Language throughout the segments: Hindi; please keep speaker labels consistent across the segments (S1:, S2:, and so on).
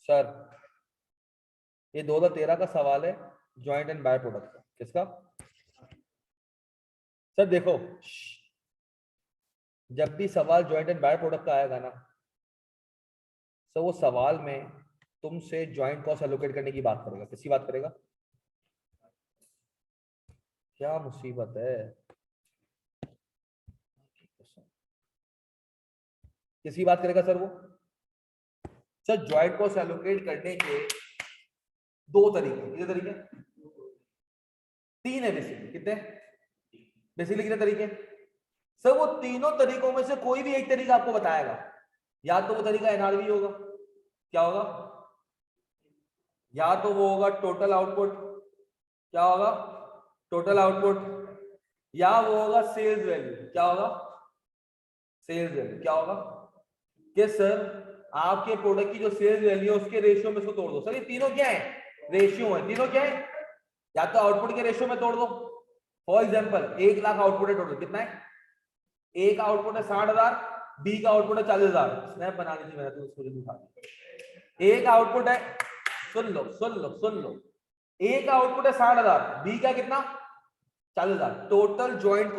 S1: सर ये 2013 का सवाल है, ज्वाइंट एंड बाय प्रोडक्ट का। किसका? सर देखो, जब भी सवाल ज्वाइंट एंड बाय प्रोडक्ट का आएगा ना, तो वो सवाल में तुमसे ज्वाइंट कॉस्ट एलोकेट करने की बात करेगा। किसकी बात करेगा? क्या मुसीबत है, किसकी बात करेगा सर वो? सर ज्वाइंट कॉस्ट एलोकेट करने के दो तरीके, कितने तरीके? तीन है बेसिकली। कितने बेसिकली, कितने तरीके? सर वो तीनों तरीकों में से कोई भी एक तरीका आपको बताएगा। या तो वो तरीका एनआरवी होगा। क्या होगा? या तो वो होगा टोटल आउटपुट। क्या होगा? Total output. या वो होगा सेल्स वैल्यू। क्या होगा? Sales value. क्या होगा? कि सर आपके प्रोडक्ट की जो सेल्स वैल्यू है उसके रेशियो में इसको तोड़ दो। सर ये तीनों क्या है? रेशियो है। तीनों क्या है? या तो आउटपुट के रेशियो में तोड़ दो। फॉर एग्जांपल 1 लाख आउटपुट है टोटल। कितना है? ए का आउटपुट है 60,000, बी का आउटपुट है 40,000। स्नैप बनानी थी मैंने, तो उसको जल्दी उठा दी। ए का आउटपुट है, सुन लो सुन लो सुन लो, ए का आउटपुट है 60,000, बी का कितना? 40,000। टोटल ज्वाइंट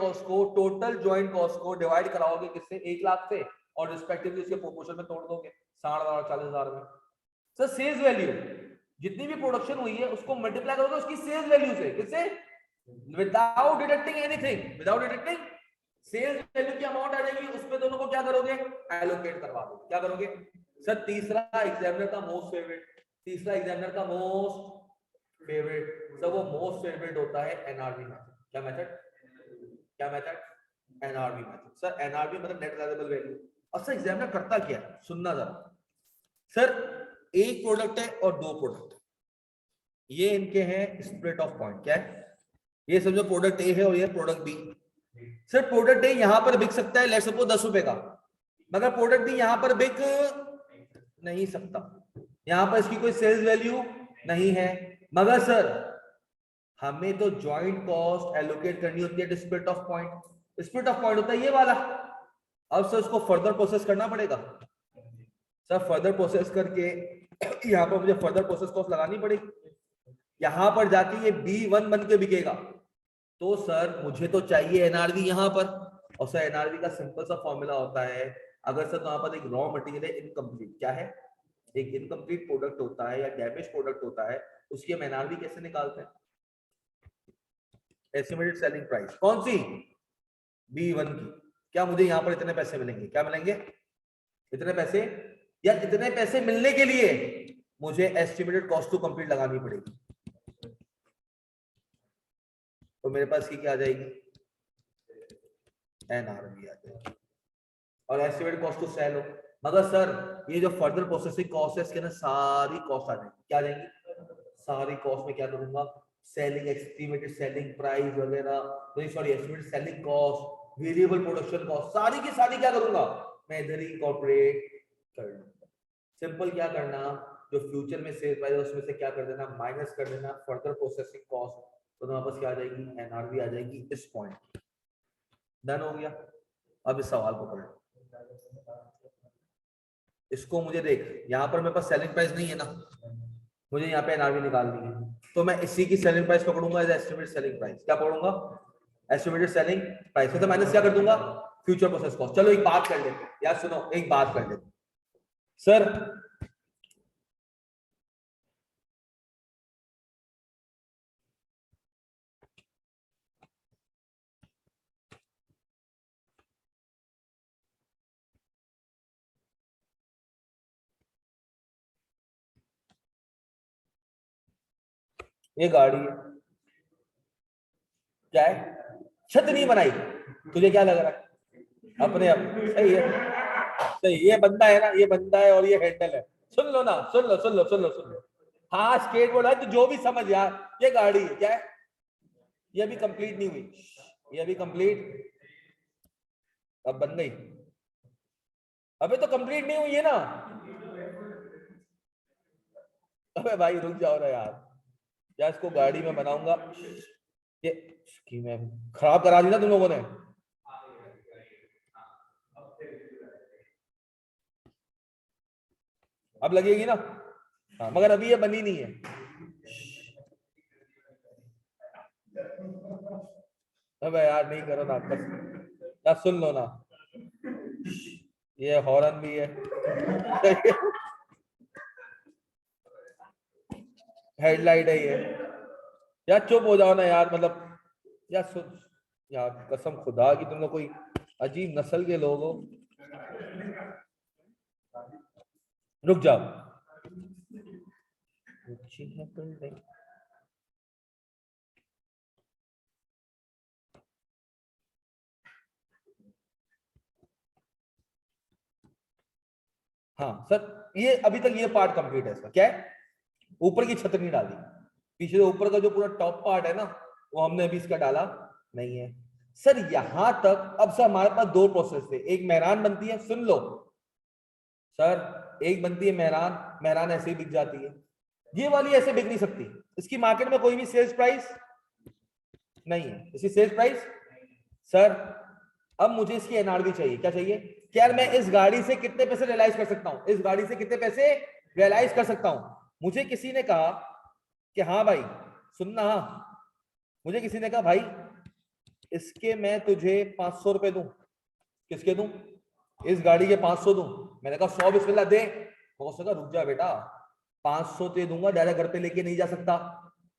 S1: कॉस्ट को डिवाइड कराओगे किससे? 1 लाख से, और रिस्पेक्टिवली उसके प्रोपोर्शन में तोड़ दोगे 60,000 और 40,000 में। सर सेल्स वैल्यू, जितनी भी प्रोडक्शन हुई है उसको मल्टीप्लाई करोगे उसकी सेल्स वैल्यू से। किससे? Without deducting anything, without deducting sales value की अमाउंट आ जाएगी, उसमें दोनों को क्या करोगे? एलोकेट करवा दो। क्या करोगे? सर तीसरा एग्जामिनर का मोस्ट फेवरेट, तीसरा एग्जामिनर का मोस्ट फेवरेट, सर वो मोस्ट फेवरेट होता है एनआरवी मेथड। क्या मेथड? क्या method? NRV method. Sir NRV मतलब नेट रिलायबल वैल्यू। और सर एग्जामिनर करता क्या है, सुनना जरा। सर एक प्रोडक्ट है और दो प्रोडक्ट, ये इनके हैं स्प्लिट ऑफ पॉइंट। क्या है? ये समझो प्रोडक्ट ए है और ये product B. Sir product A यहां पर बिक सकता है, लेट्स सपोज 10 रुपए का, मगर प्रोडक्ट बी यहां पर बिक नहीं सकता, यहां पर इसकी कोई सेल्स वैल्यू नहीं है। मगर सर हमें तो ज्वाइंट कॉस्ट एलोकेट करनी होती है split off point. Split off point होता है ये वाला। अब सर उसको फर्दर प्रोसेस करना पड़ेगा। सर फर्दर प्रोसेस करके यहाँ पर मुझे फर्दर प्रोसेस कॉस्ट लगानी पड़ेगी। यहां पर जाके ये B1 बन के बिकेगा, तो सर मुझे तो चाहिए एनआरवी यहां पर। और सर एनआरवी का सिंपल सा फॉर्मूला होता है, अगर सर वहां पर एक रॉ मटेरियल है इनकम्प्लीट, क्या है? एक इनकम्प्लीट प्रोडक्ट होता है या डैमेज प्रोडक्ट होता है, उसकी हम एनआरवी कैसे निकालते हैं? Estimated selling price. कौन सी? B1 की। क्या मुझे यहां पर इतने पैसे मिलेंगे? क्या मिलेंगे? इतने पैसे। या इतने पैसे मिलने के लिए मुझे एस्टिमेटेड कॉस्ट टू कंप्लीट लगानी पड़ेगी, तो मेरे पास की क्या आ जाएगी? एनआरवी आ जाएगी। और एस्टिमेटेड कॉस्ट टू सेल हो। मगर सर ये जो फर्दर प्रोसेसिंग कॉस्ट है इसके ना सारी कॉस्ट आ जाएगी। क्या आ जाएंगी? सारी कॉस्ट में क्या करूंगा? सेलिंग, एस्टिमेटेड सेलिंग प्राइस वगैरह, नहीं sorry, estimated selling cost, variable production cost, सारी की सारी क्या करूंगा? मैं इधर ही इंकॉर्पोरेट कर लूंगा। सिंपल क्या करना, जो फ्यूचर में सेल प्राइस है उसमें से क्या कर देना? माइनस कर देना फर्दर प्रोसेसिंग कॉस्ट, तो वापस क्या आ जाएगी? एनआरवी आ जाएगी इस पॉइंट। डन हो गया। अब इस सवाल को पढ़ो, इसको मुझे देख, यहाँ पर मेरे पास सेलिंग प्राइस नहीं है ना, मुझे यहाँ पे एनआरवी निकालनी है, तो मैं इसी की सेलिंग प्राइस पकड़ूंगा एज एस्टिमेटेड सेलिंग प्राइस। क्या पकड़ूंगा? Estimated selling price. तो माइनस क्या कर दूंगा? Future process cost. चलो एक बात कर लेते, यार सुनो एक बात कर लेते सर। ये गाड़ी है, क्या है? छत नहीं बनाई, तुझे क्या लग रहा है? अपने अपने सही है, सही। ये बंदा है ना, ये बंदा है और ये हैंडल है। सुन लो ना, सुन लो सुन लो सुन लो सुन लो। हाँ स्केटबोर्ड है तो जो भी समझ यार, ये गाड़ी है। क्या है? ये अभी कंप्लीट नहीं हुई, ये अभी कंप्लीट अब बन गई, अबे तो कंप्लीट नहीं हुई है ना। अबे भाई रुक जाओ ना यार, या इसको गाड़ी में बनाऊंगा, ये कि मैं खराब करा दी ना तुम लोगों ने। अब लगेगी ना? हाँ, मगर अभी ये बनी नहीं है। अबे यार नहीं करो ना बस, या सुन लो ना, ये हॉर्न भी है। हेडलाइट है ये। यार चुप हो जाओ ना यार, मतलब यार सुन, यार कसम खुदा की तुम लोग कोई अजीब नस्ल के लोग हो। रुक जाओ। हाँ सर, ये अभी तक ये पार्ट कंप्लीट है सर। क्या है? ऊपर की छत नहीं डाली, पीछे ऊपर का जो पूरा टॉप पार्ट है ना, वो हमने अभी इसका डाला नहीं है सर। यहां तक अब सर हमारे पास दो प्रोसेस थे, एक मेहरान बनती है, सुन लो सर, एक बनती है मेहरान, मेहरान ऐसे ही बिक जाती है। ये वाली ऐसे बिक नहीं सकती, इसकी मार्केट में कोई भी सेल्स प्राइस नहीं है, इसकी सेल्स प्राइस सर। अब मुझे इसकी एनआरवी चाहिए, क्या चाहिए कि यार मैं इस गाड़ी से कितने पैसे रियलाइज कर सकता हूं, इस गाड़ी से कितने पैसे रियलाइज कर सकता हूं। मुझे किसी ने कहा कि हाँ भाई सुनना, हाँ मुझे किसी ने कहा भाई इसके मैं तुझे 500 रुपए दूं। किसके दूं? इस गाड़ी के 500 दूं। मैंने कहा 100 बिस्मिल्लाह दे। वो उसने कहा रुक जा बेटा, 500 तो दूंगा, डायरेक्ट घर पे लेके नहीं जा सकता।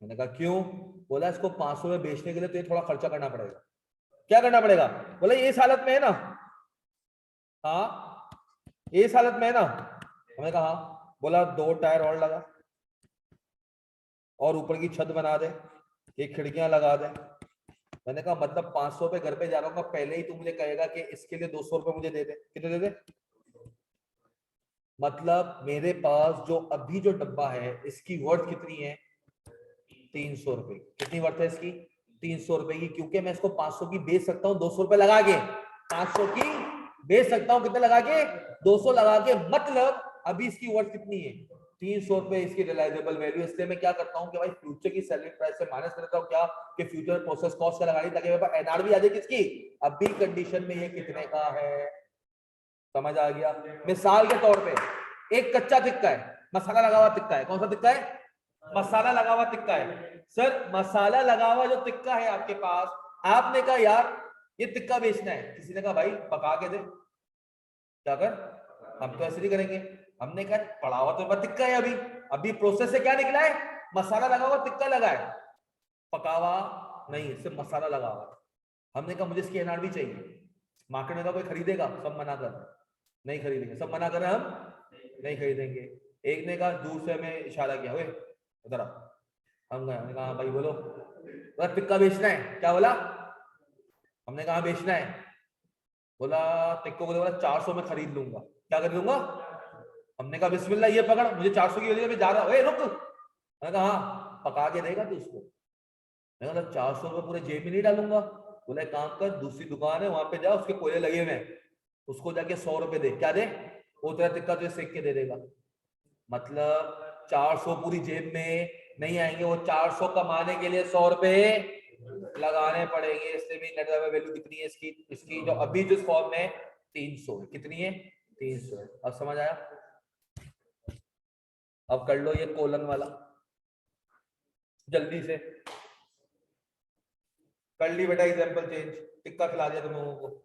S1: मैंने कहा क्यों? बोला इसको 500 में बेचने के लिए तुझे थोड़ा खर्चा करना पड़ेगा। क्या करना पड़ेगा? बोला ये इस हालत में है ना। हाँ ये इस हालत में है ना। मैंने कहा हाँ। बोला 2 टायर और लगा, और ऊपर की छत बना दे, ये खिड़कियां लगा दे। मैंने कहा मतलब 500 पे घर पे जा रहा हूँ, पहले ही तू मुझे कहेगा कि इसके लिए 200 रुपए मुझे दे दे। कितने दे दे? मतलब मेरे पास जो अभी जो डब्बा है इसकी वर्थ कितनी है? 300 रुपए। कितनी वर्थ है इसकी? 300 रुपए की, क्योंकि मैं इसको 500 की बेच सकता हूँ 200 रुपए लगा के। 500 की बेच सकता हूँ कितने लगा के? 200 लगा के। मतलब अभी इसकी वर्थ कितनी है? 300 रुपए इसकी रिलाइजेबल वैल्यू। इसलिए मैं क्या करता हूँ कि भाई फ्यूचर की सेलिंग प्राइस से माइनस कर देता हूँ, क्या कि फ्यूचर प्रोसेस कॉस्ट का लगा ली, ताकि मेरे पास एनआरवी आ जाए किसकी, अभी कंडीशन में ये कितने का है। समझ आ गया? मिसाल के तौर पे एक कच्चा टिक्का है, मसाला लगा हुआ टिक्का है। कौन सा टिक्का है? मसाला लगा हुआ टिक्का है। सर मसाला लगा हुआ जो टिक्का है आपके पास, आपने कहा यार ये टिक्का बेचना है, किसी ने कहा भाई पका के दे। क्या कर? हम तो ऐसे नहीं करेंगे। हमने कहा पड़ा हुआ तो टिक्का है, अभी अभी प्रोसेस से क्या निकला है? मसाला लगा हुआ टिक्का लगा है, पका हुआ नहीं, सिर्फ मसाला लगा हुआ। हमने कहा मुझे इसकी एनआरवी चाहिए। मार्केट में का कोई खरीदेगा? सब मना कर, नहीं खरीदेंगे, सब मना कर रहे हैं, हम नहीं खरीदेंगे। एक ने कहा, दूर से हमें इशारा किया, ओए उधर आ। हम गए, हमने कहा हाँ भाई बोलो। बोला टिक्का बेचना है। क्या बोला? हमने कहा बेचना है। बोला टिक्को को, बोला 400 में खरीद लूंगा। क्या कर लूंगा? हमने कहा बिस्मिल्लाह ये पकड़, मुझे 400 की वजह से जा रहा हूँ, रुक। मैंने कहा हाँ पका के देगा तू उसको? मैंने कहा 400 रुपये पूरे जेब में नहीं डालूंगा। बोला एक काम कर, दूसरी दुकान है वहां पे जा, उसके कोयले लगे हुए हैं, उसको जाके 100 रुपए दे। क्या दे? वो तेरा टिक्का तुझे सेक के दे देगा। मतलब 400 पूरी जेब में नहीं आएंगे, वो 400 कमाने के लिए 100 रुपए लगाने पड़ेंगे। इसलिए भी नेट वैल्यू कितनी है इसकी? इसकी जो अभी जिस फॉर्म में 300 है, कितनी है? 300 है। अब समझ आया? अब कर लो ये कोलन वाला जल्दी से। कर ली बेटा एग्जाम्पल चेंज, टिक्का खिला दिया तुम लोगों को।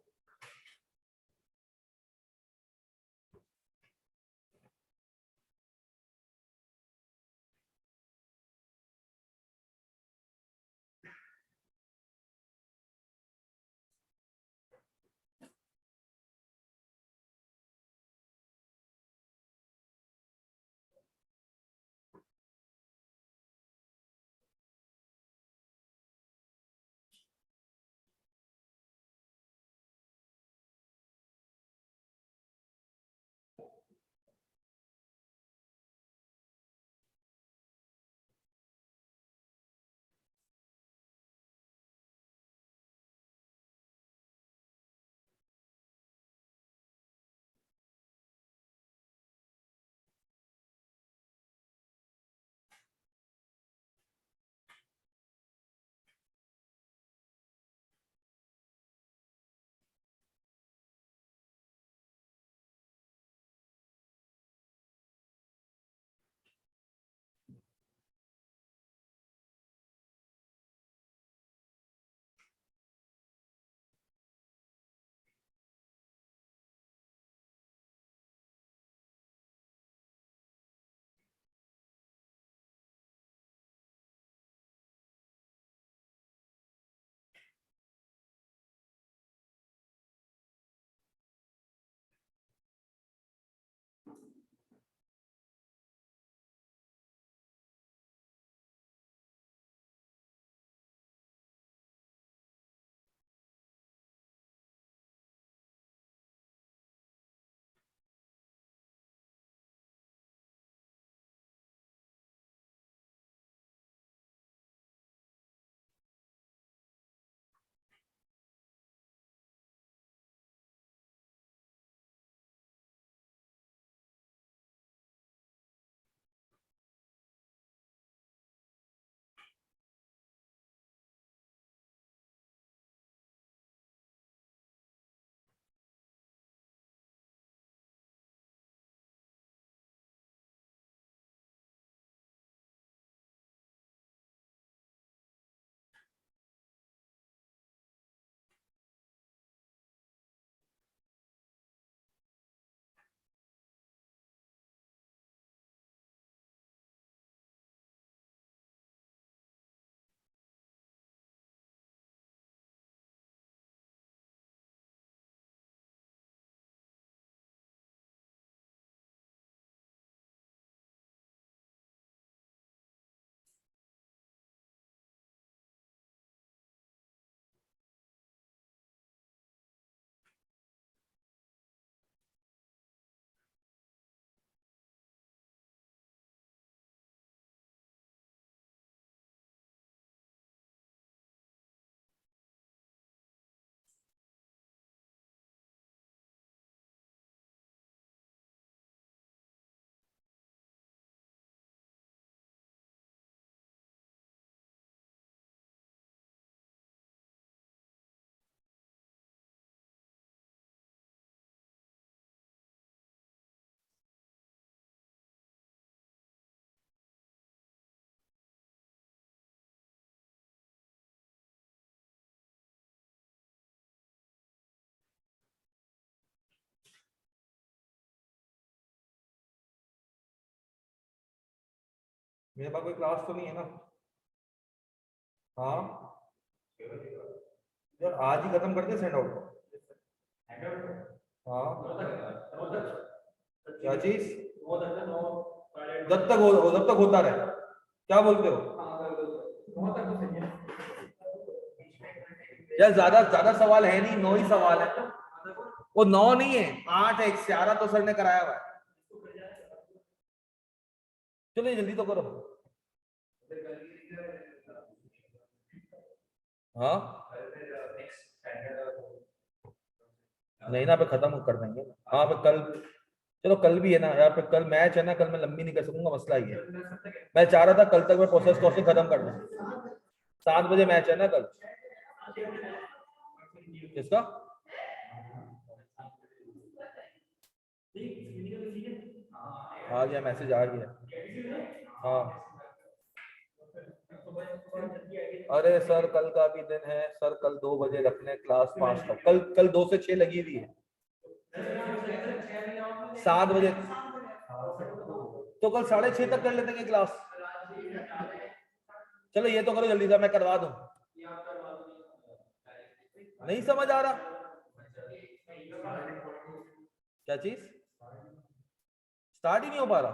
S1: मेरे पास कोई क्लास तो नहीं है ना। हाँ यार आज ही खत्म करते सेंड आउट को। हाँ क्या चीज, जब तक होता रहे, क्या बोलते हो यार? ज्यादा ज्यादा सवाल है नहीं, 9 ही सवाल है। वो 9 नहीं है, 8 है, 11 तो सर ने कराया हुआ है। चलो जल्दी तो करो। हाँ नहीं ना, पे खत्म कर देंगे। हाँ पे कल, चलो कल भी है ना यार, पे कल मैच है ना, कल मैं लंबी नहीं कर सकूंगा, मसला ही है। मैं चाह रहा था कल तक मैं प्रोसेस कॉस्टिंग खत्म कर दूं। 7 बजे मैच है ना कल। किसका? आ गया मैसेज, आ गया। हाँ अरे सर कल का भी दिन है सर, कल 2 बजे रखने क्लास 5 तक, कल कल 2 से 6 लगी हुई है। 7 बजे तो कल 6:30 तक कर लेते हैं क्लास। चलो ये तो करो जल्दी से, मैं करवा दूं। नहीं समझ आ रहा क्या चीज, स्टार्ट ही नहीं हो पा रहा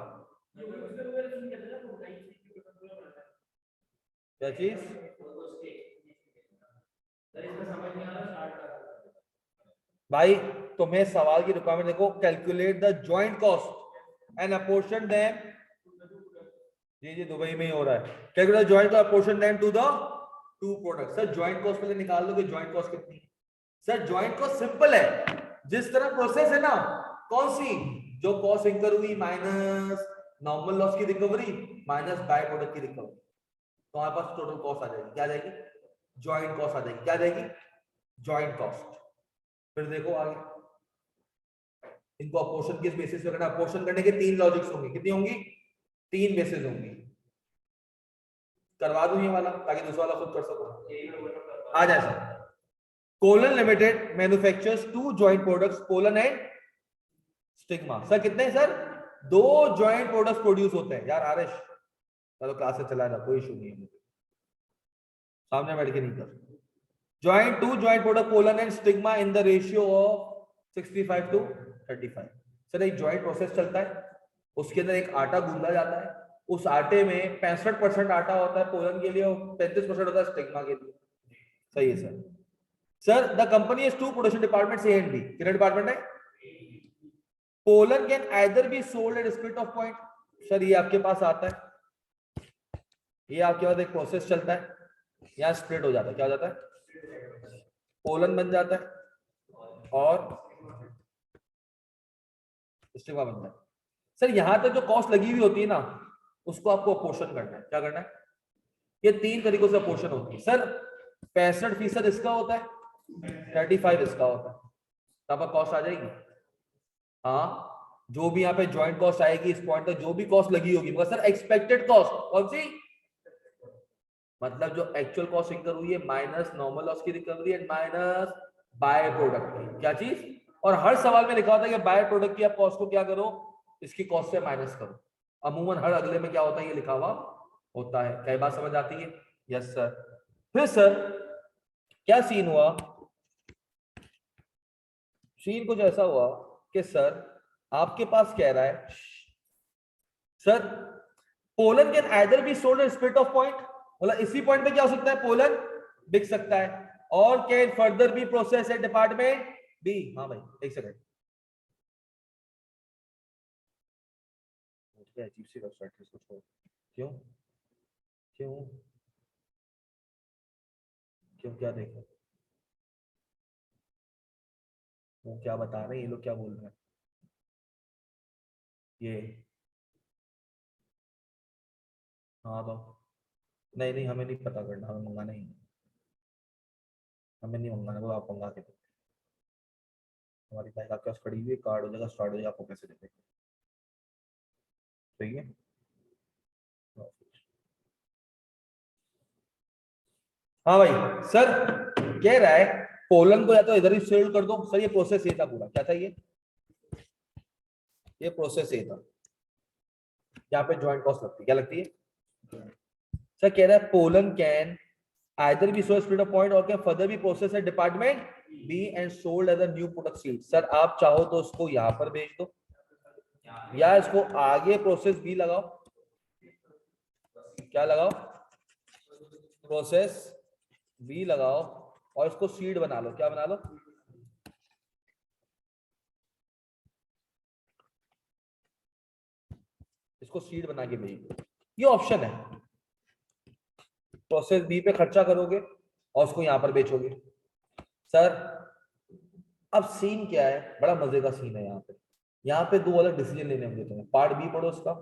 S1: क्या चीज। भाई तुम्हें सवाल की रिक्वायरमेंट देखो, calculate the joint cost and apportion them. जी जी दुबई में ही हो रहा है। Calculate the joint cost apportion them to the two product. Sir joint cost पहले निकाल लो कि जॉइंट कॉस्ट कितनी है। सर जॉइंट कॉस्ट सिंपल है, जिस तरह प्रोसेस है ना, कौन सी, जो कॉस्ट इंकर हुई माइनस नॉर्मल लॉस की रिकवरी माइनस बाय प्रोडक्ट की रिकवरी, तो हमारे पास टोटल कॉस्ट आ जाएगी। क्या आ जाएगी? जॉइंट कॉस्ट आ जाएगी। क्या आ जाएगी? Joint cost. फिर देखो आगे, इनको अपोर्शन किस बेसिस पे करना? अपोर्शन करने के 3 लॉजिक्स होंगे। कितनी होंगी? 3 बेसिस होंगी। करवा दूं ये वाला ताकि दूसरा वाला खुद कर सको। आ जाए sir. Colon limited manufactures 2 joint products, colon and stigma. Sir कितने हैं सर? 2 जॉइंट प्रोडक्ट्स प्रोड्यूस होते हैं। यार आरिश चलो क्लास से चला जा, कोई इशू नहीं है मुझे, सामने बैठ के नहीं कर। Joint 2 joint product colon and stigma in the ratio of 65:35। Sir एक जॉइंट प्रोसेस चलता है, उसके अंदर एक आटा गूंदा जाता है, उस आटे में 65% आटा होता है पोलन के लिए और 35% होता है स्टिग्मा के लिए। सही है sir. Sir the company has 2 production departments A and B. कितने डिपार्टमेंट है? Pollen can either be sold at split off point. Sir ये आपके पास आता है, ये आपके पास एक प्रोसेस चलता है, यहाँ स्प्लिट हो जाता है। क्या हो जाता है? पोलन बन जाता है और स्टिग्मा बनता है। सर यहां तक जो कॉस्ट लगी हुई होती है ना, उसको आपको अपोर्शन करना है। क्या करना है? ये 3 तरीकों से अपोर्शन होती है। सर 65% इसका होता है, 35 इसका होता है, तो आपका कॉस्ट आ जाएगी। हाँ जो भी यहाँ पे ज्वाइंट कॉस्ट आएगी इस पॉइंट तक जो भी कॉस्ट लगी होगी, मगर सर एक्सपेक्टेड कॉस्ट कौन सी? मतलब जो एक्चुअल कॉस्ट इंकर हुई है माइनस नॉर्मल लॉस की recovery and minus by product की। क्या चीज? और हर सवाल में लिखा होता है कि बाय प्रोडक्ट की आप कॉस्ट को क्या करो, इसकी कॉस्ट से माइनस करो। अमूमन हर अगले में क्या होता है, ये लिखा हुआ होता है। कई बार समझ आती है? Yes sir. फिर सर क्या सीन हुआ? सीन कुछ ऐसा हुआ कि सर आपके पास कह रहा है sir pollen can either be sold at split off point, मतलब इसी पॉइंट पे क्या हो सकता है, पोलन बिक सकता है, और can further be process at department B. हाँ भाई एक सेकंड, अजीब सी वेबसाइट है, इसको छोड़। क्यों क्यों क्यों क्या देखो, वो क्या बता रहे हैं ये लोग, क्या बोल रहे हैं ये? हाँ तो नहीं नहीं हमें नहीं पता करना, हमें मंगाना ही नहीं। हमें नहीं मंगाना, वो आप मंगा के दो। हमारी बाइक आपके पास खड़ी हुई है, कार्ड हो जाएगा, स्टार्ट हो जाएगा, आपको पैसे दे देंगे। सही है। हाँ भाई सर कह रहा है पोलन को या तो इधर ही सेल कर दो। सर ये प्रोसेस ये था पूरा, क्या था ये प्रोसेस ये था। यहाँ पे ज्वाइंट कॉस्ट लगती है, क्या लगती है? सर कह रहा है pollen can either be so split a point or can further be process at department B and sold as a new product seed. Sir आप चाहो तो उसको यहाँ पर बेच दो या इसको आगे प्रोसेस बी लगाओ। क्या लगाओ? प्रोसेस बी लगाओ और इसको सीड बना लो। क्या बना लो? इसको सीड बना के भेज दो। ये ऑप्शन है। प्रोसेस बी पे खर्चा करोगे और उसको यहां पर बेचोगे। सर अब सीन क्या है? बड़ा मजे का सीन है यहाँ पे। यहाँ पे दो अलग डिसीजन लेने होंगे तुम्हें। पार्ट बी पढ़ो उसका।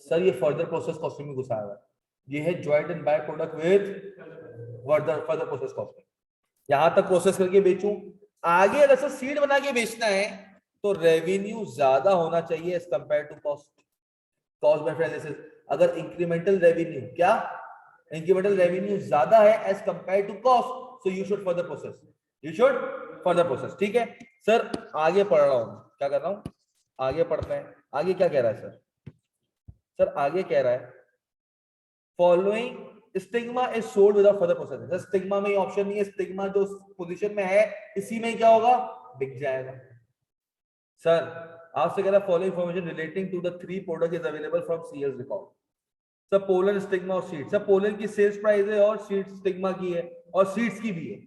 S1: सर ये फर्दर प्रोसेस कॉस्टिंग में घुसा हुआ है। ये है joint and by product with further process costing. यहां तक प्रोसेस करके बेचूं, आगे अगर सीड बना के बेचना है तो रेवेन्यू ज्यादा होना चाहिए as compare to cost. Cost benefit analysis, अगर इंक्रीमेंटल रेवेन्यू क्या इंक्रीमेंटल रेवेन्यू ज्यादा है as compare to cost, so you should further process. You should further process. ठीक है सर, आगे पढ़ रहा हूं। क्या कर रहा हूं? आगे पढ़ते हैं। आगे क्या कह रहा है सर? सर आगे कह रहा है following stigma is sold without further process. Stigma में ऑप्शन नहीं है। स्टिग्मा जो पोजीशन में है इसी में क्या होगा? बिक जाएगा। सर आपसे कह रहा है following information relating to the three product is available from CS record. Sir pollen, stigma और सीड्स। सर पोलन की सेल्स प्राइस है और सीड्स स्टिग्मा की है और सीड्स की भी है।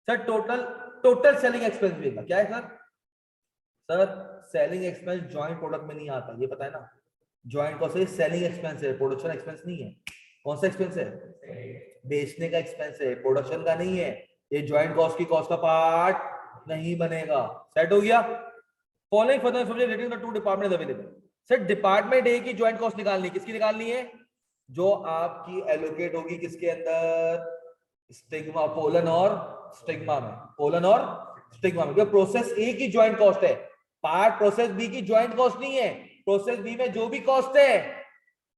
S1: सर टोटल सेलिंग एक्सपेंस भी है। क्या है sir? Sir selling expense joint product में नहीं आता, ये पता है ना। जॉइंट कॉस्ट है, सेलिंग एक्सपेंस है, प्रोडक्शन एक्सपेंस नहीं है। कौन सा एक्सपेंस है? बेचने का एक्सपेंस है, प्रोडक्शन का नहीं है। ये जॉइंट कॉस्ट की कॉस्ट का पार्ट नहीं बनेगा। सेट हो गया? Following further information relating to two department available. Sir department A की जॉइंट कॉस्ट निकालनी, किसकी निकालनी है? जो आपकी एलोकेट होगी किसके अंदर? स्टिग्मा, पोलन और स्टिग्मा में। पोलन और स्टिग्मा में प्रोसेस ए की जॉइंट कॉस्ट है, पार्ट प्रोसेस बी की जॉइंट कॉस्ट नहीं है। प्रोसेस बी में जो भी कॉस्ट है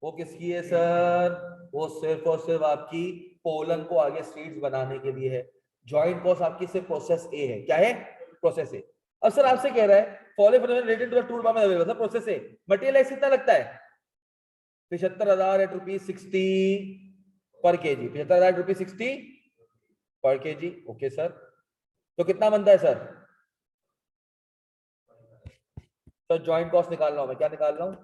S1: वो किसकी है सर? वो सिर्फ और सिर्फ आपकी पोलन को आगे सीड्स बनाने के लिए है। जॉइंट कॉस्ट आपकी सिर्फ प्रोसेस ए है। क्या है? Process A. अब सर आपसे कह रहा है follow related to the tool bar available. Sir process A material कितना लगता है? 75,000 एट ₹60 पर केजी। 75,000 ₹60 पर केजी। ओके सर, तो कितना बनता है सर? सर जॉइंट कॉस्ट निकाल रहा हूं मैं। क्या निकाल रहा हूं?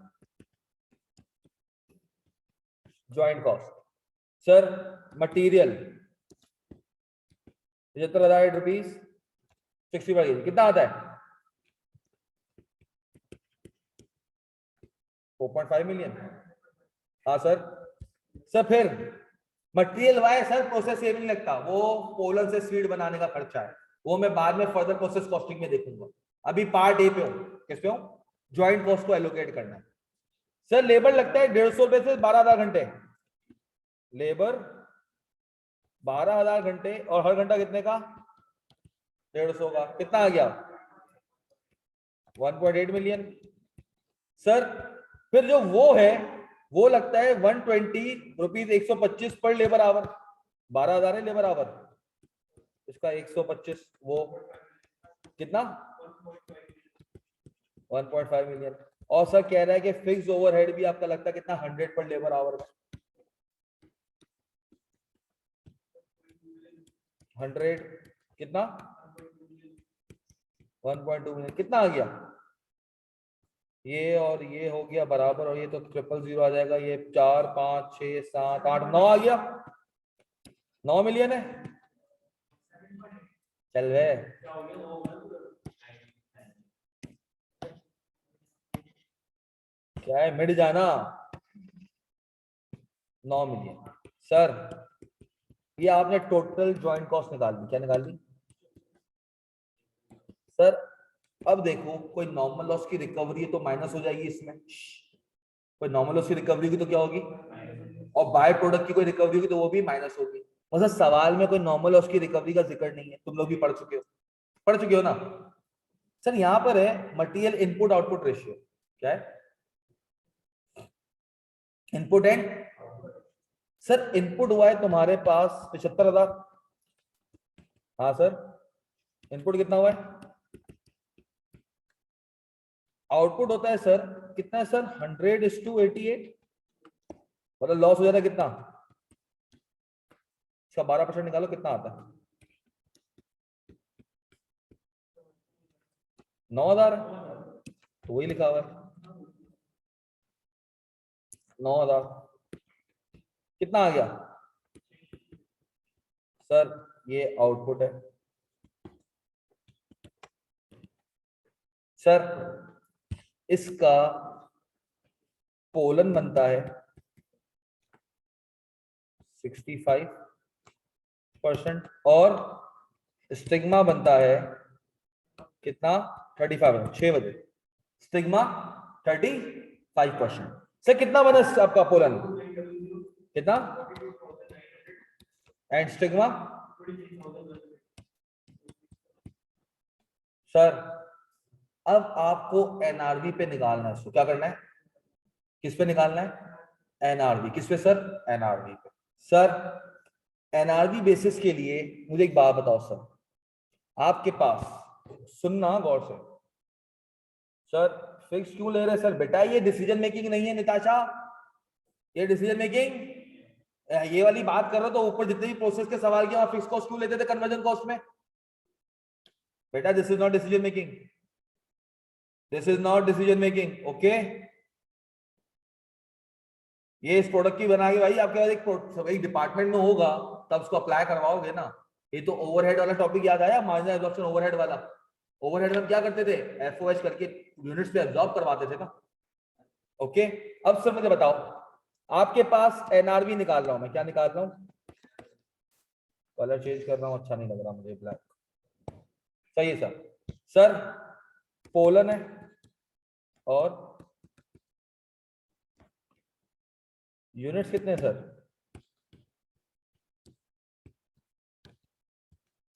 S1: Joint cost. सर मटेरियल 75,000 ₹60 पर केजी कितना आता है? 4.5 मिलियन। हाँ सर। सर फिर मटेरियल वाई सर प्रोसेस ये नहीं लगता, वो पोलन से सीड बनाने का खर्चा है, वो मैं बाद में फर्दर प्रोसेस कॉस्टिंग में देखूंगा। अभी पार्ट ए पे हूं। किस पे हूं? ज्वाइंट कॉस्ट को एलोकेट करना है। सर लेबर लगता है 150 रुपए से 12,000 घंटे। लेबर 12,000 घंटे और हर घंटा कितने का? 150 का। कितना आ गया? 1.8 मिलियन। सर फिर जो वो है वो लगता है 120 रुपीज 125 पर लेबर आवर। 12,000 है लेबर आवर, इसका 125 वो कितना? 1.5 मिलियन। और सर कह रहा है कि फिक्स ओवरहेड भी आपका लगता है कितना? 100 पर लेबर आवर में। 100 कितना? 1.2 मिलियन। कितना आ गया? ये और ये हो गया बराबर, और ये तो 000 आ जाएगा। ये 4 5 6 7 8 9 आ गया। 9 मिलियन है। चल वे क्या है, मिट जाना। 9 मिलियन। सर ये आपने टोटल ज्वाइंट कॉस्ट निकाल दी। क्या निकाल दी सर? अब देखो कोई नॉर्मल लॉस की रिकवरी है तो माइनस हो जाएगी इसमें। कोई नॉर्मल लॉस की रिकवरी की तो क्या होगी? और बाय प्रोडक्ट की कोई रिकवरी होगी तो वो भी माइनस होगी। मतलब सवाल में कोई नॉर्मल लॉस की रिकवरी का जिक्र नहीं है। तुम लोग भी पढ़ चुके हो ना। सर यहां पर है मटेरियल इनपुट आउटपुट रेशियो। क्या है? Input and. सर इनपुट हुआ है तुम्हारे पास 75,000। हाँ सर, इनपुट कितना हुआ है? आउटपुट होता है सर कितना है सर? 100:88। मतलब लॉस हो जाता है कितना, इसका 12% निकालो कितना आता है, 9,000 तो वही लिखा हुआ है 9,000। कितना आ गया सर, ये आउटपुट है सर। इसका पोलन बनता है 65% और स्टिग्मा बनता है कितना, 35%। 6 बजे स्टिग्मा 35%। सर कितना बना आपका पोलन, कितना एंड स्टिग्मा सर। अब आपको एनआरवी पे निकालना है, इसको क्या करना है, किस पे निकालना है, एनआरवी। किस पे सर, एनआरवी पे। सर एनआरवी बेसिस के लिए मुझे एक बात बताओ सर, आपके पास, सुनना गौर से सर, फिक्स क्यों ले रहे सर, बेटा ये डिसीजन मेकिंग नहीं है निताशा, ये डिसीजन मेकिंग, ये वाली बात कर रहे हो तो ऊपर जितने भी प्रोसेस के सवाल किए फिक्स कॉस्ट क्यों लेते थे कन्वर्जन कॉस्ट में, बेटा this is not decision making, this is not decision making. Okay, ये इस प्रोडक्ट की बना के भाई आपके पास एक डिपार्टमेंट में होगा तब उसको अप्लाई करवाओगे ना। ये तो ओवरहेड वाला टॉपिक याद आया, मार्जिनल एब्जॉर्प्शन ओवरहेड वाला। ओवरहेड में क्या करते थे, एफओएच करके यूनिट्स पे एब्जॉर्ब करवाते थे ना। ओके, अब सर मुझे बताओ, आपके पास एनआरवी निकाल रहा हूं मैं, क्या निकाल रहा हूं, कलर चेंज कर रहा हूं, अच्छा नहीं लग रहा मुझे ब्लैक, सही है सर। सर पोलन है और यूनिट्स कितने हैं सर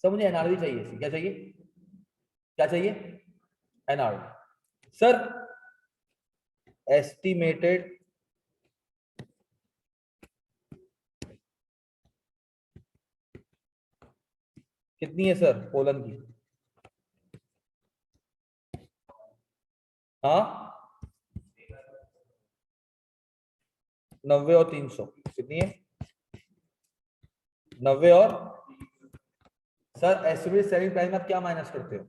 S1: मुझे एनआरवी चाहिए, क्या चाहिए, क्या चाहिए, एनआरवी। सर एस्टिमेटेड कितनी है सर पोलन की, हाँ 90 और 300 कितनी है, 90 और सर एस्टिमेटेड सेलिंग प्राइस में आप क्या माइनस करते हो,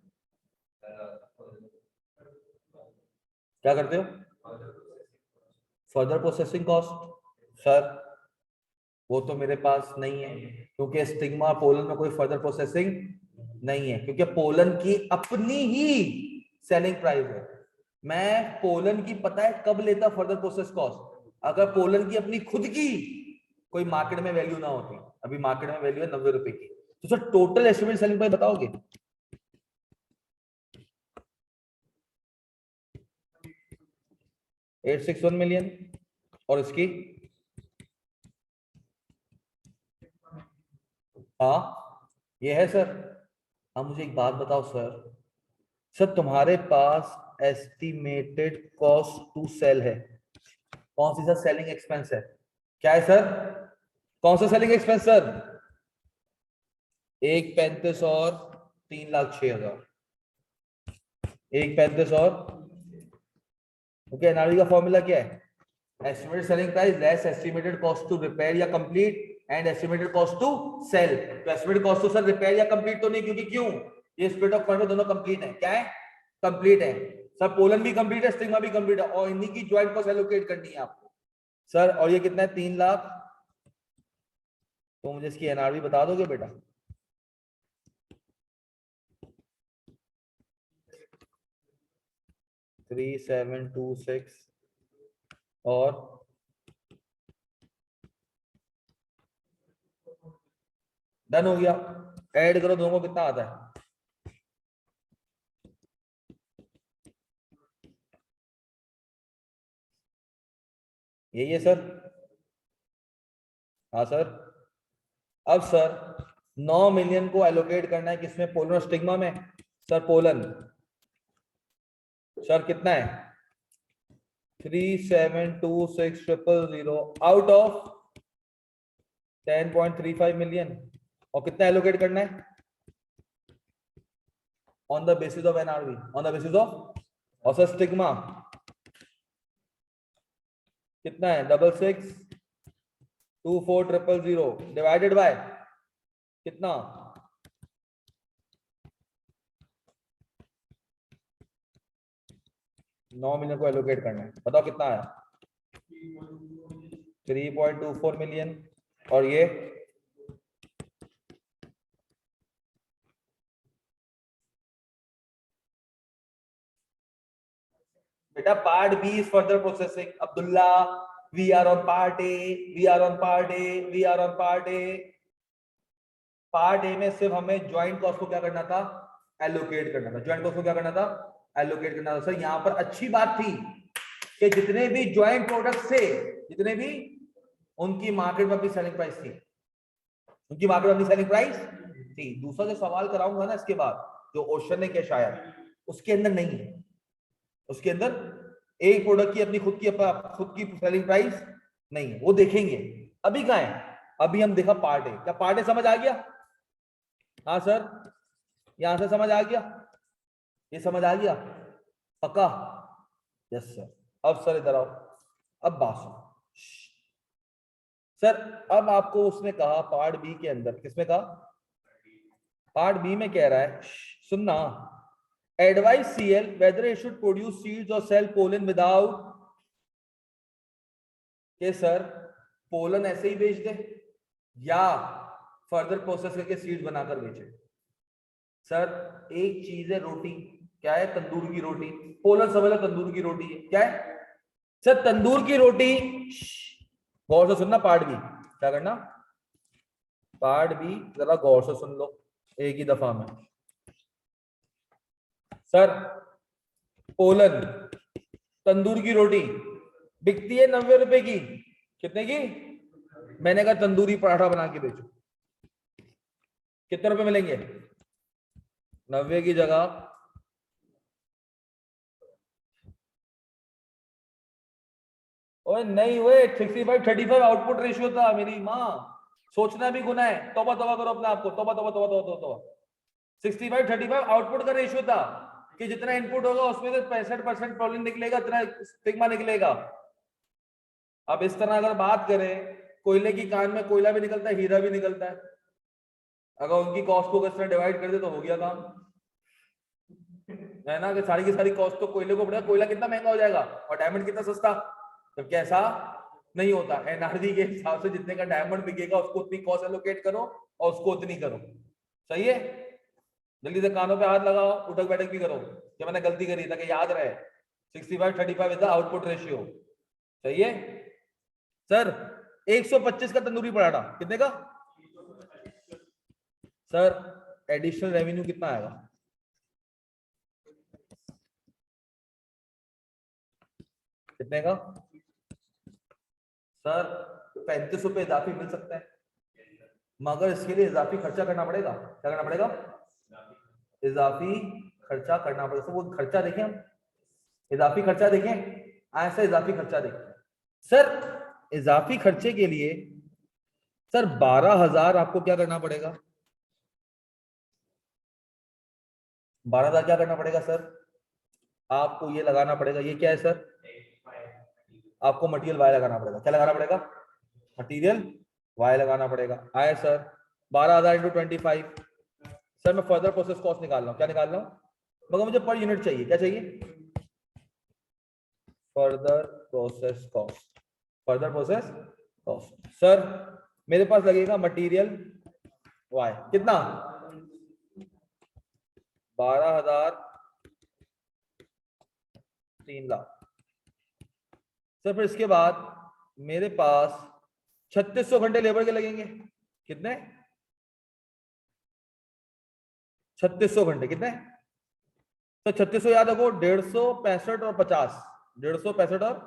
S1: क्या करते हो, फर्दर प्रोसेसिंग कॉस्ट। सर वो तो मेरे पास नहीं है क्योंकि स्टिग्मा पोलन में कोई फर्दर प्रोसेसिंग नहीं है, क्योंकि पोलन की अपनी ही सेलिंग प्राइस है। मैं पोलन की पता है कब लेता फर्दर प्रोसेस कॉस्ट, अगर पोलन की अपनी खुद की कोई मार्केट में वैल्यू ना होती, अभी मार्केट में वैल्यू है 90 रुपए की, तो sir total estimate selling price बताओगे, 861 मिलियन और इसकी, हाँ ये है सर। अब मुझे एक बात बताओ सर, सर तुम्हारे पास एस्टिमेटेड कॉस्ट टू सेल है, कौन सी सर सेलिंग एक्सपेंस है, क्या है सर, कौन सा सेलिंग एक्सपेंस सर, 1,35 और 3,06,000, 1,35 और, ओके एनआरवी का फॉर्मूला क्या है, estimated selling price less estimated cost to repair या complete and estimated cost to sell. तो estimated cost to sir repair या कंप्लीट तो नहीं, क्योंकि क्यों, ये स्प्लिट ऑफ फंड दोनों कंप्लीट है, क्या है, कंप्लीट है सर, पोलन भी कंप्लीट है, स्टिग्मा भी कंप्लीट है, और इन्हीं की ज्वाइंट कॉस्ट एलोकेट करनी है आपको सर। और ये कितना है, 3 लाख, तो मुझे इसकी एनआरवी बता दोगे बेटा, थ्री 726 और डन हो गया, ऐड करो दोनों को कितना आता है, यही है सर, हाँ सर। अब सर 9 मिलियन को एलोकेट करना है किसमें, पोलन और स्टिग्मा में, सर पोलन सर कितना है 3,726,000 आउट ऑफ 10.35 मिलियन, और कितना एलोकेट करना है on the basis of NRV, on the basis of, और सर स्टिग्मा कितना है 66 24,000 डिवाइडेड बाय कितना 9 मिलियन को एलोकेट करना है, बताओ कितना आया 3.24 मिलियन। और ये बेटा part B is further processing. Abdullah we are on part A, we are on part A, we are on part A. Part A में सिर्फ हमें ज्वाइंट कॉस्ट को क्या करना था, एलोकेट करना था। ज्वाइंट कॉस्ट को क्या करना था, एलोकेट करना था। सर यहां पर अच्छी बात थी कि जितने भी ज्वाइंट प्रोडक्ट्स थे, जितने भी, उनकी मार्केट में अपनी सेलिंग प्राइस थी, उनकी मार्केट में अपनी सेलिंग प्राइस थी। दूसरा जो सवाल कराऊंगा ना इसके बाद, जो ओशन ने किया शायद, उसके अंदर नहीं है, उसके अंदर एक प्रोडक्ट की अपनी खुद की सेलिंग प्राइस नहीं है, वो देखेंगे। अभी कहां है, अभी हम देखा पार्ट ए। क्या पार्ट ए समझ आ गया? हाँ सर, यहां से समझ आ गया, ये समझ आ गया पक्का? Yes sir. अब सर इधर आओ, अब बात सुनो सर। अब आपको उसने कहा पार्ट बी के अंदर, किसमें कहा, पार्ट बी में कह रहा है, सुनना, advise CL whether it should produce seeds or sell pollen without, के सर पोलन ऐसे ही बेच दे या फर्दर प्रोसेस करके सीड्स बनाकर बेचे। सर एक चीज है रोटी, क्या है, तंदूर की रोटी। पोलन समझ लो तंदूर की रोटी है, क्या है सर, तंदूर की रोटी। गौर से सुनना, पार्ट बी क्या करना, पार्ट बी जरा गौर से सुन लो एक ही दफा में। सर पोलन तंदूर की रोटी बिकती है 90 रुपए की, कितने की? मैंने कहा तंदूरी पराठा बना के बेचो, कितने रुपए मिलेंगे? 90 की जगह ओए नहीं, हुए 65-35 आउटपुट रेशियो था मेरी माँ। सोचना भी गुनाह है, तौबा तौबा करो अपने आप को, तौबा तौबा तौबा तौबा तौबा। 65-35 आउटपुट का रेशियो था कि जितना इनपुट होगा उसमें से 65% प्रॉब्लम निकलेगा, इतना सिग्मा निकलेगा। अब इस तरह अगर बात करें, कोयले की कान में कोयला भी निकलता है, हीरा भी निकलता है। अगर उनकी कॉस्ट को किस तरह डिवाइड कर दे तो हो गया काम, है ना? कि सारी की सारी कॉस्ट तो कोयले को पड़ेगा। कोयला कितना महंगा हो जाएगा और डायमंड कितना सस्ता, तो कैसा नहीं होता। एनआरजी के हिसाब से जितने का डायमंड बिकेगा उसको उतनी कॉस्ट एलोकेट करो और उसको उतनी करो, सही है? जल्दी से कानों पे हाथ लगाओ, उठक बैठक भी करो कि मैंने गलती करी, ताकि याद रहे 65-35 इज द आउटपुट रेशियो, सही है? सर 125 का तंदूरी पराठा कितने का? सर एडिशनल रेवेन्यू कितना आएगा? कितने का? सर 35 रुपए इजाफी मिल सकता है, मगर इसके लिए इजाफी खर्चा करना पड़ेगा। क्या करना पड़ेगा? इजाफी खर्चा करना पड़ेगा। तो वो खर्चा देखें हम, इजाफी खर्चा देखें, ऐसा इजाफी खर्चा देखें। सर इजाफी खर्चे के लिए सर 12,000 आपको क्या करना पड़ेगा? 12,000 क्या करना पड़ेगा सर? आपको ये लगाना पड़ेगा, ये क्या है सर? आपको मटेरियल वाई लगाना पड़ेगा। क्या लगाना पड़ेगा? मटेरियल वाई लगाना पड़ेगा। आए सर 12,000 इंटू 25। सर मैं फर्दर प्रोसेस कॉस्ट निकाल रहा हूँ। क्या निकाल रहा हूँ? मगर मुझे पर यूनिट चाहिए। क्या चाहिए? Further process cost. Further process cost sir मेरे पास लगेगा मटेरियल वाई कितना? 12,000 3 लाख। सर फिर इसके बाद मेरे पास 3600 घंटे लेबर के लगेंगे। कितने? 3600 घंटे। कितने? तो 3600 याद रखो, 150 और 50, 150 और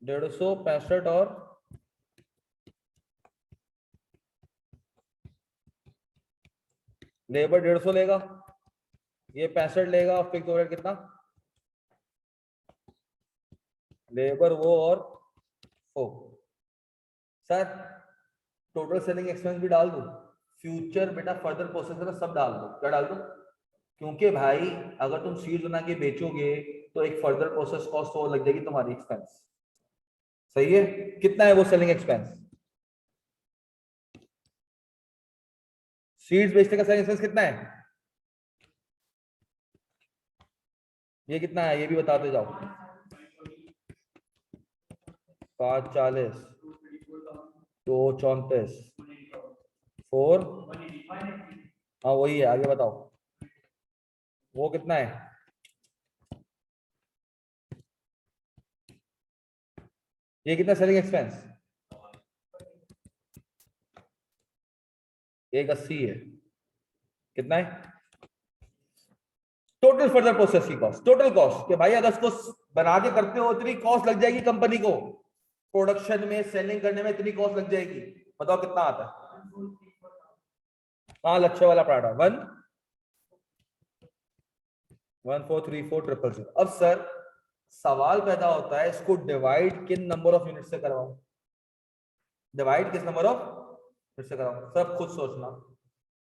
S1: 150 और लेबर 150 लेगा, ये 65 लेगा, और फिक्स ओवरहेड कितना? लेबर वो और वो। सर टोटल सेलिंग एक्सपेंस भी डाल दो, फ्यूचर बेटा फर्दर प्रोसेस सब डाल दो। क्या डाल दो? क्योंकि भाई अगर तुम सीट बना के बेचोगे तो एक फर्दर प्रोसेस कॉस्ट और लग जाएगी तुम्हारी एक्सपेंस। सही है। कितना है वो सेलिंग एक्सपेंस? शीट्स बेचने का सेलिंग एक्सपेंस कितना है? ये कितना है ये भी बताते जाओ। 540, 234, 4, हाँ वही है, आगे बताओ वो कितना है? ये कितना सेलिंग एक्सपेंस? 180 है। कितना है टोटल फर्दर प्रोसेस की कॉस्ट? टोटल कॉस्ट कि भाई अगर इसको बना के करते हो इतनी कॉस्ट लग जाएगी कंपनी को, प्रोडक्शन में सेलिंग करने में इतनी कॉस्ट लग जाएगी। बताओ कितना आता है? हाँ लच्छे वाला पराठा 1143400। अब सर सवाल पैदा होता है इसको डिवाइड किन नंबर ऑफ यूनिट से करवाऊं? डिवाइड किस नंबर ऑफ यूनिट से कराऊं? सब खुद सोचना।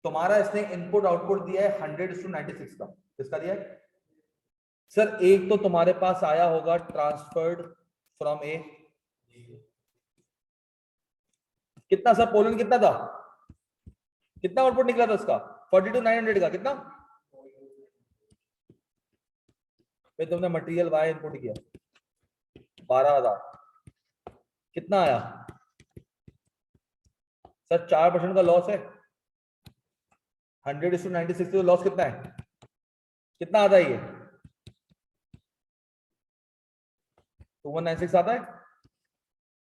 S1: तुम्हारा इसने इनपुट आउटपुट दिया है 100:96 का। किसका दिया है सर? एक तो तुम्हारे पास आया होगा ट्रांसफर्ड फ्रॉम ए, कितना सर? पोलन कितना था? कितना आउटपुट निकला था उसका? 42,900 का। कितना? फिर तुमने मटेरियल वाई इनपुट किया 12,000। कितना आया सर? 4% का लॉस है। 100:96 तो लॉस कितना है? कितना आता है ये? 2196 आता है।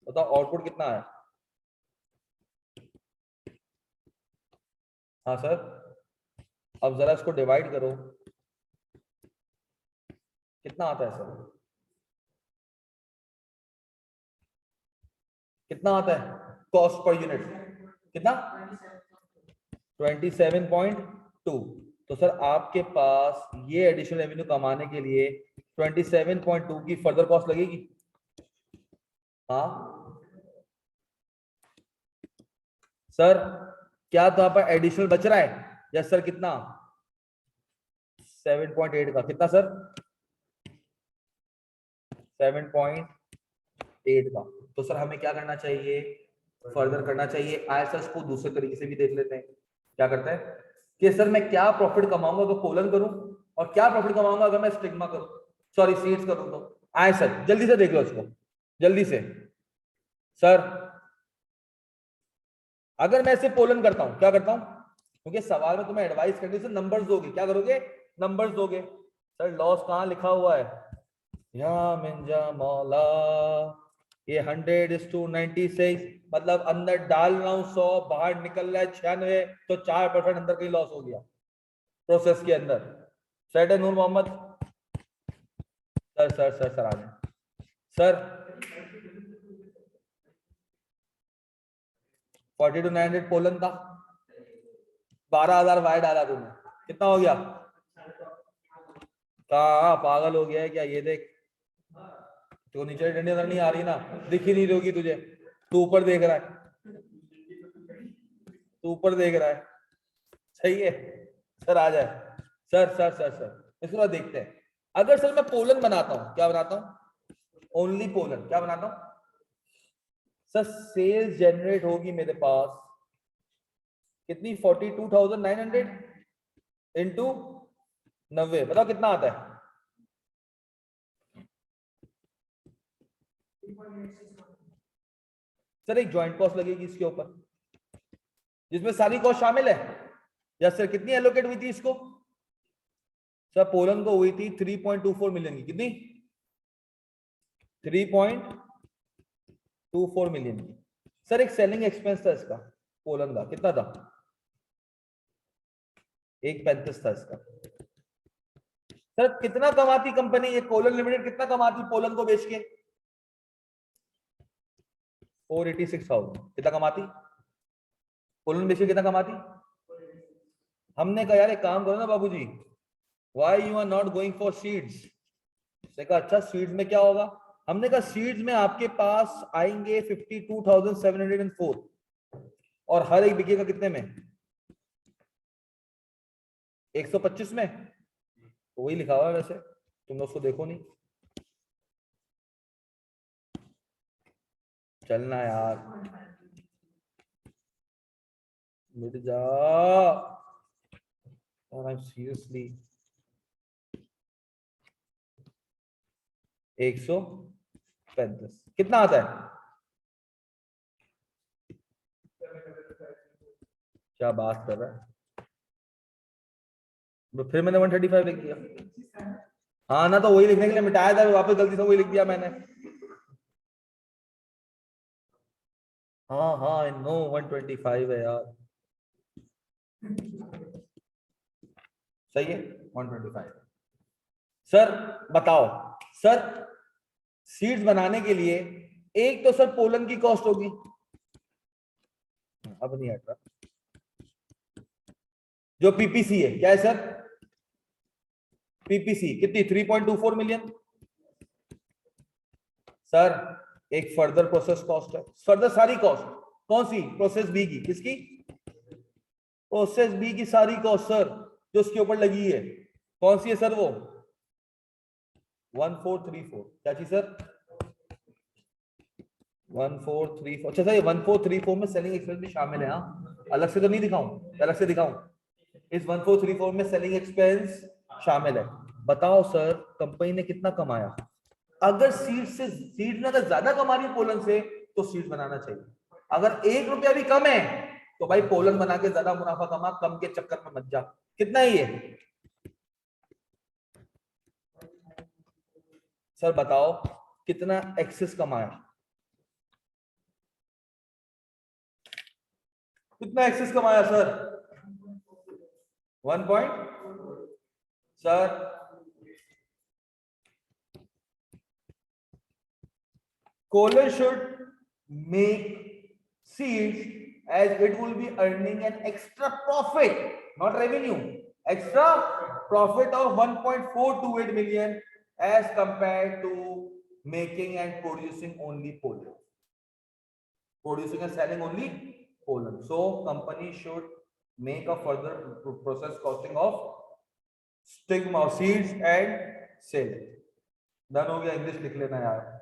S1: बताओ आउटपुट कितना आया? हाँ सर। अब जरा इसको डिवाइड करो, कितना आता है सर? कितना आता है कॉस्ट पर यूनिट? कितना? 27.2। तो सर आपके पास ये एडिशनल रेवेन्यू कमाने के लिए 27.2 की फर्दर कॉस्ट लगेगी। हाँ सर। क्या तो आप एडिशनल बच रहा है? Yes sir. कितना? 7.8 का। कितना सर? 7.8 का। तो सर हमें क्या करना चाहिए? फर्दर करना चाहिए। आए सर इसको दूसरे तरीके से भी देख लेते हैं। क्या करते हैं कि सर मैं क्या प्रॉफिट कमाऊंगा तो कोलन करूं, और क्या प्रॉफिट कमाऊंगा अगर मैं स्टिग्मा करूं, सॉरी सीड्स करूं तो। आए सर जल्दी से देख लो इसको, जल्दी से। सर अगर मैं इसे पोलन करता हूं, क्या करता हूं, क्योंकि सवाल में तुम्हें एडवाइस करने से नंबर्स दोगे। क्या करोगे? नंबर्स दोगे। सर लॉस कहां लिखा हुआ है? या मिंजा मौला, ये 100:96, मतलब अंदर डाल रहा हूं 100, बाहर निकल रहा है 96, तो 4% अंदर कहीं लॉस हो गया प्रोसेस के अंदर। सेट है Noor Mohammad? Sir sir sir sir आ जाए सर। 42,900 पोलन था, 12,000 वाई डाला तूने, कितना हो गया? कहा पागल हो गया है क्या? ये देख, तो नीचे डंडी नजर नहीं आ रही ना, दिख ही नहीं रही होगी तुझे, तू ऊपर देख रहा है, तू ऊपर देख रहा है। सही है। सर आ जाए। सर सर सर सर इसको देखते हैं। अगर सर मैं पोलन बनाता हूं, क्या बनाता हूं? ओनली पोलन क्या बनाता हूं सर? सेल्स जनरेट होगी मेरे पास कितनी? 42,900 इंटू 90, बताओ कितना आता है? सर एक ज्वाइंट कॉस्ट लगेगी इसके ऊपर, जिसमें सारी कॉस्ट शामिल है। Yes sir. कितनी एलोकेट हुई थी इसको? सर पोलन को हुई थी 3.24 मिलियन की। कितनी? 3.24 मिलियन की। सर एक सेलिंग एक्सपेंस था इसका पोलन का, कितना था? 1.35 था इसका। सर कितना कमाती कंपनी ये कोलन लिमिटेड, कितना कमाती पोलन को बेच के? 486,000। कितना कमाती पोलन बेच के? कितना कमाती? हमने कहा यार एक काम करो ना बाबूजी, why you are not going for seeds? उसने कहा अच्छा सीड्स में क्या होगा? हमने कहा सीड्स में आपके पास आएंगे 52,704, और हर एक बिकेगा कितने में? 125 में। तो वही लिखा हुआ है वैसे, तुम लोग उसको देखो नहीं। चलना यार, मिट जा यार, सीरियसली 135 कितना आता है? क्या बात कर रहा है? तो फिर मैंने 135 लिख दिया। हाँ ना, तो वही लिखने के लिए मिटाया था, वापस गलती से वही लिख दिया मैंने। हाँ हाँ, आई नो 125 है यार, सही है 125। सर बताओ सर, सीड्स बनाने के लिए एक तो सर पोलन की कॉस्ट होगी, अब नहीं हट रहा, जो पीपीसी है, क्या है सर? पीपीसी कितनी? 3.24 मिलियन। सर एक फर्दर प्रोसेस कॉस्ट है, फर्दर सारी कॉस्ट, कौन सी? प्रोसेस बी की। किसकी? प्रोसेस बी की सारी कॉस्ट सर, जो उसके ऊपर लगी है, कौन सी है सर? वो 1434। क्या चीज सर? 1434। अच्छा सर, ये 1434 में सेलिंग एक्सपेंस भी शामिल है? हाँ, अलग से तो नहीं दिखाऊं? अलग से दिखाऊं? इस 1434 में सेलिंग एक्सपेंस शामिल है। बताओ सर, कंपनी ने कितना कमाया? अगर सीड में अगर ज्यादा कमा रही है पोलन से, तो सीड बनाना चाहिए। अगर 1 रुपया भी कम है, तो भाई पोलन बना के ज्यादा मुनाफा कमा, कम के चक्कर में मत जा। कितना ही है सर? बताओ कितना एक्सेस कमाया, कितना एक्सेस कमाया sir? 1 point sir, Kohler should make seeds as it will be earning an extra profit, not revenue, extra profit of 1.428 million as compared to making and producing only pollen, producing and selling only pollen. So company should make a further process costing of stigma seeds and sell. Done हो गया? इंग्लिश लिख लेना यार।